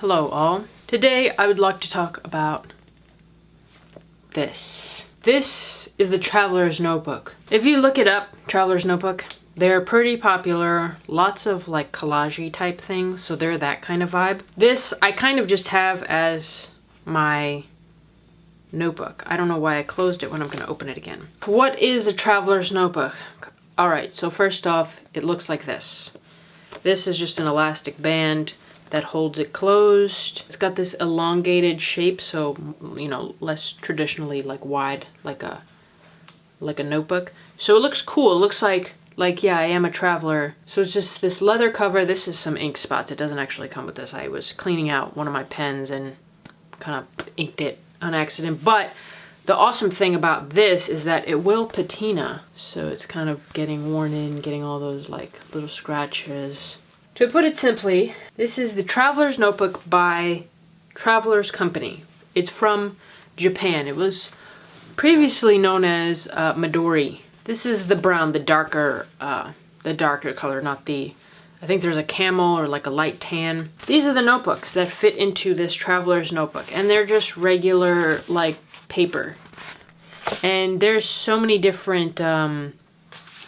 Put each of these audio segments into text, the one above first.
Hello all. Today I would like to talk about this. This is the Traveler's Notebook. If you look it up, Traveler's Notebook, they're pretty popular. Lots of like collage-y type things, so they're that kind of vibe. This I kind of just have as my notebook. I don't know why I closed it when I'm gonna open it again. What is a Traveler's Notebook? Alright, so first off, it looks like this. This is just an elastic band that holds it closed. It's got this elongated shape, so you know, less traditionally like wide, like a notebook. So it looks cool. It looks like yeah, I am a traveler. So it's just this leather cover. This is some ink spots. It doesn't actually come with this. I was cleaning out one of my pens and kind of inked it on accident. But the awesome thing about this is that it will patina. So it's kind of getting worn in, getting all those like little scratches. To put it simply, this is the Traveler's Notebook by Traveler's Company. It's from Japan. It was previously known as Midori. This is the brown, the darker color, not the, I think there's a camel or like a light tan. These are the notebooks that fit into this Traveler's Notebook, and they're just regular like paper. And there's so many different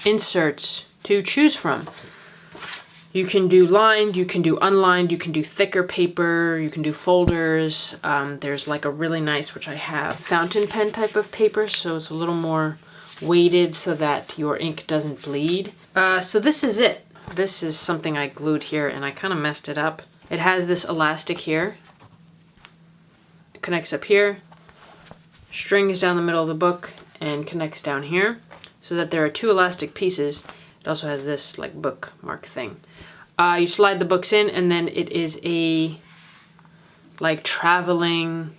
inserts to choose from. You can do lined, you can do unlined, you can do thicker paper, you can do folders. There's like a really nice, which I have, fountain pen type of paper, so it's a little more weighted so that your ink doesn't bleed. So this is it. This is something I glued here and I kind of messed it up. It has this elastic here. It connects up here, strings down the middle of the book, and connects down here so that there are two elastic pieces. It also has this like bookmark thing. You slide the books in, and then it is a like traveling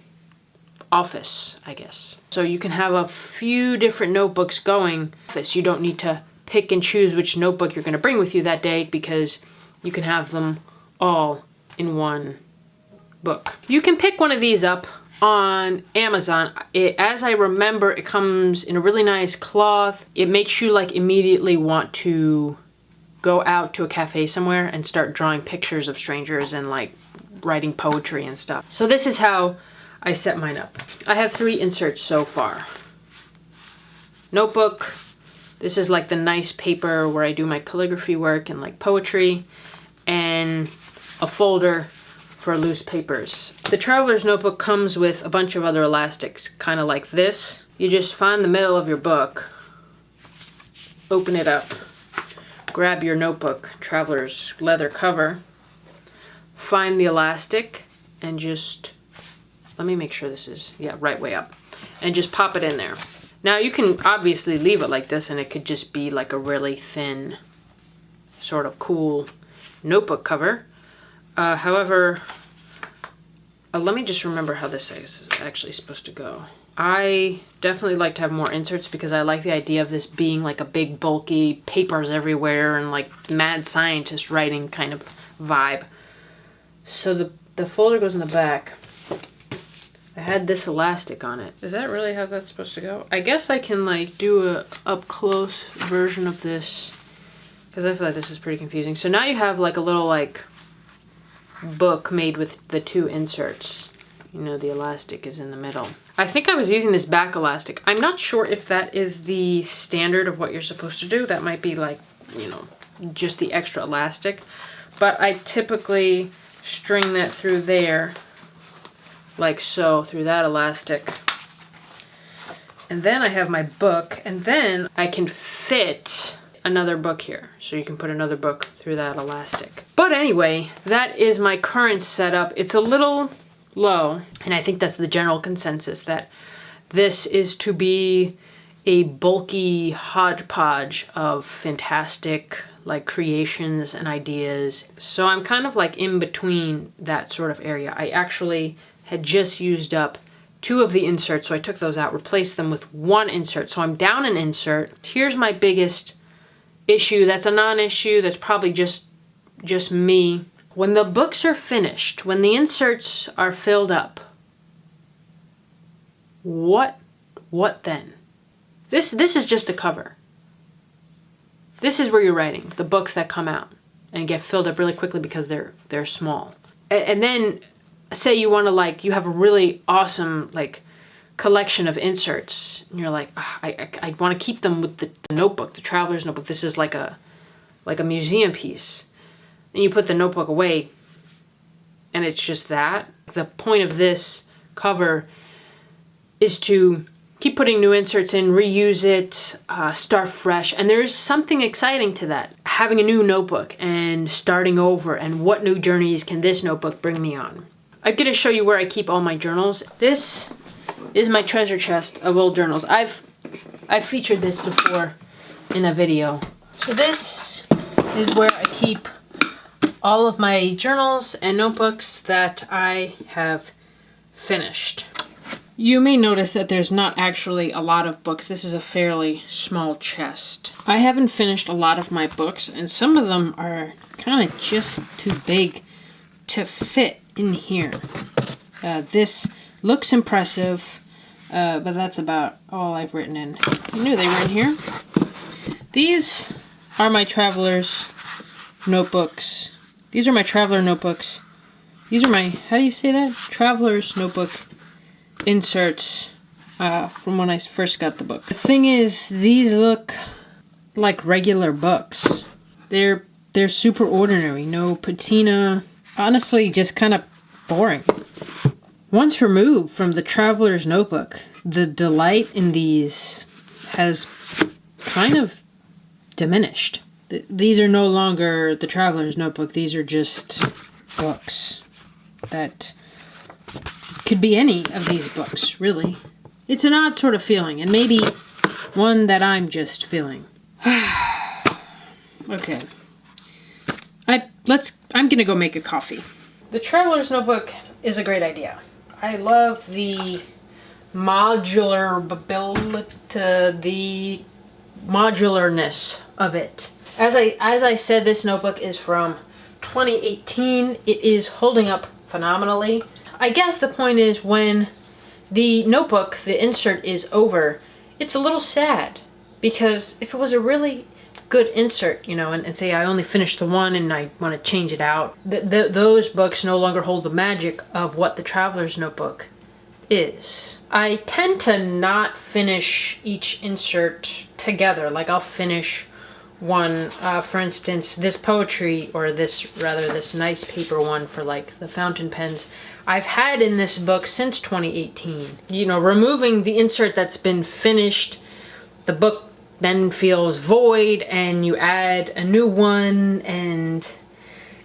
office, I guess. So you can have a few different notebooks going. You don't need to pick and choose which notebook you're going to bring with you that day because you can have them all in one book. You can pick one of these up on Amazon. As I remember, it comes in a really nice cloth. It makes you like immediately want to go out to a cafe somewhere and start drawing pictures of strangers and like writing poetry and stuff. So this is how I set mine up. I have 3 inserts so far. Notebook. This is like the nice paper where I do my calligraphy work and like poetry, and a folder for loose papers. The Traveler's Notebook comes with a bunch of other elastics, kind of like this. You just find the middle of your book, open it up, grab your notebook, Traveler's leather cover, find the elastic, and just, let me make sure this is, yeah, right way up, and just pop it in there. Now you can obviously leave it like this and it could just be like a really thin, sort of cool notebook cover. However, let me just remember how this is actually supposed to go. I definitely like to have more inserts because I like the idea of this being like a big bulky papers everywhere and like mad scientist writing kind of vibe. So the folder goes in the back. I had this elastic on it. Is that really how that's supposed to go? I guess I can like do a up close version of this because I feel like this is pretty confusing. So now you have like a little like book made with the 2 inserts. You know, the elastic is in the middle. I think I was using this back elastic. I'm not sure if that is the standard of what you're supposed to do. That might be like, you know, just the extra elastic. But I typically string that through there, like so, through that elastic. And then I have my book, and then I can fit another book here. So you can put another book through that elastic. But anyway, that is my current setup. It's a little low, and I think that's the general consensus, that this is to be a bulky hodgepodge of fantastic like creations and ideas. So I'm kind of like in between that sort of area. I actually had just used up 2 of the inserts, so I took those out, replaced them with 1 insert. So I'm down an insert. Here's my biggest issue. That's a non-issue. That's probably just me. When the books are finished, when the inserts are filled up, what then? This is just a cover. This is where you're writing, the books that come out and get filled up really quickly because they're small. And then say you want to like, you have a really awesome like collection of inserts and you're like, "Ah, I want to keep them with the notebook, the traveler's notebook. This is like a museum piece." And you put the notebook away and it's just that. The point of this cover is to keep putting new inserts in, reuse it, start fresh. And there's something exciting to that. Having a new notebook and starting over, and what new journeys can this notebook bring me on. I'm gonna show you where I keep all my journals. This is my treasure chest of old journals. I've featured this before in a video. So this is where I keep all of my journals and notebooks that I have finished. You may notice that there's not actually a lot of books. This is a fairly small chest. I haven't finished a lot of my books, and some of them are kind of just too big to fit in here. This looks impressive, but that's about all I've written in. I knew they were in here. These are my traveler's notebooks. These are my traveler notebooks. These are my, how do you say that? Traveler's notebook inserts from when I first got the book. The thing is, these look like regular books. They're super ordinary, no patina. Honestly, just kind of boring. Once removed from the traveler's notebook, the delight in these has kind of diminished. These are no longer the traveler's notebook. These are just books that could be any of these books, really. It's an odd sort of feeling, and maybe one that I'm just feeling. Okay. I'm gonna go make a coffee. The traveler's notebook is a great idea. I love the modularness of it. As I said, this notebook is from 2018. It is holding up phenomenally. I guess the point is, when the notebook, the insert is over, it's a little sad, because if it was a really good insert, you know, and say I only finished the one and I want to change it out, those books no longer hold the magic of what the traveler's notebook is. I tend to not finish each insert together. Like, I'll finish one, for instance, this poetry, or this nice paper one for like the fountain pens, I've had in this book since 2018. You know, removing the insert that's been finished, the book then feels void, and you add a new one, and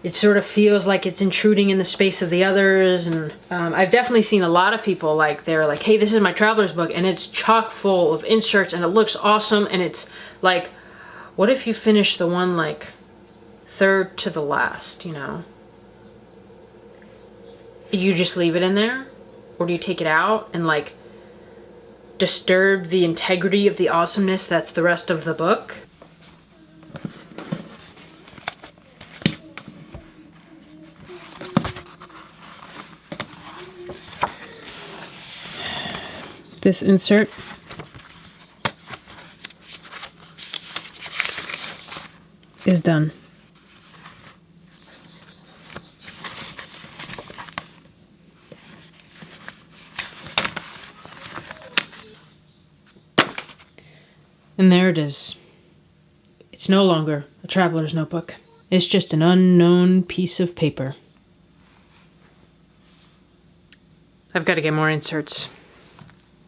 it sort of feels like it's intruding in the space of the others. And I've definitely seen a lot of people, like, they're like, hey, this is my traveler's book, and it's chock full of inserts, and it looks awesome, and it's like, what if you finish the one like third to the last, you know? You just leave it in there? Or do you take it out and like disturb the integrity of the awesomeness that's the rest of the book? This insert is done. And there it is. It's no longer a traveler's notebook. It's just an unknown piece of paper. I've got to get more inserts.